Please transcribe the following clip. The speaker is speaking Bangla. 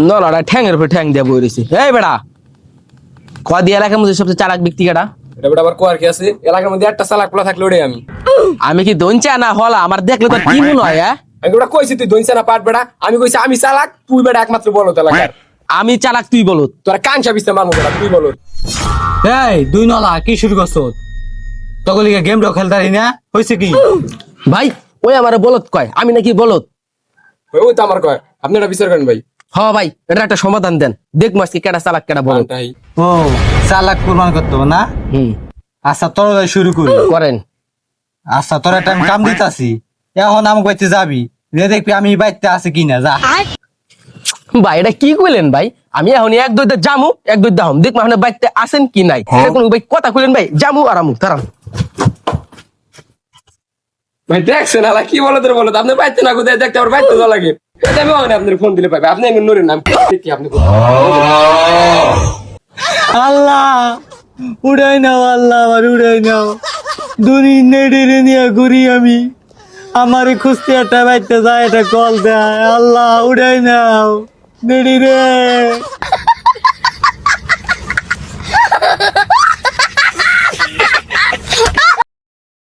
নলাটা ঠ্যাংয়ের উপর ঠ্যাং দিয়ে বই রয়েছে। এই বেড়া কদি এলাকার মধ্যে সবচেয়ে চালাক ব্যক্তি কেডা? এটা বেটা আবার কোয়ার কি আছে এলাকার মধ্যে একটা চালাক পোলা থাকলে ওটাই আমি। আমি কি দঞ্চা না হলা? আমার দেখলে তো কি মনে হয়? আমি ওটা কইছি তুই দইছে না পাট বেটা, আমি কইছি আমি চালাক, তুই বেটা একমাত্র বলো তো এলাকার। আমি চালাক তুই বলো? তোরা কাঞ্চা বিস্তে মারমু বেটা, তুই বলো। এই দুই নলা কি শুরু করছো? তকলিকে গেমটাও খেলতারি না, হয়েছে কি? ভাই ওই আমার বলত কয় আমি নাকি বলত। ওই তো আমার কয়, আপনি এটা বিচার করেন ভাই। হ ভাই এটা একটা সমাধান দেন, দেখবো আজকে কেডা চালাক কেডা বলত। তাই ও চালাক প্রমাণ করতে হবে না? হুম আচ্ছা তোর শুরু করি। করেন। আচ্ছা তোর একটা আমি কাম দিতাছি, এখন আমাকে বাইতে যাবি, যে দেখবি আমি বাইতে আছে কিনা, যা। ভাই এটা কি কইলেন ভাই? আমি এখন এক দুইটা জামু এক দুইটা হম, দেখবো এখন বাইতে আসেন কি নাই। এটা কোনো ভাই কথা কইলেন ভাই? জামু আর আমু তারাম। ভাই দেখছেন আলা কি বলো তোর বলো, আপনি বাইতে না কোথায় দেখতে আমার বাইতে যাওয়া লাগে। এটা আমি ওখানে আপনার ফোন দিলে পাবে, আপনি এমন নুরের নাম কি আপনি আল্লাহ উড়াই নাও, আল্লাহ আমার উড়াই নাও, দুনি নেড়ে নিয়ে ঘুরি আমি, আমার খুঁজতে একটা বাইতে যায়, এটা কল দেয়, আল্লাহ উড়াই নাও নেড়ি রে।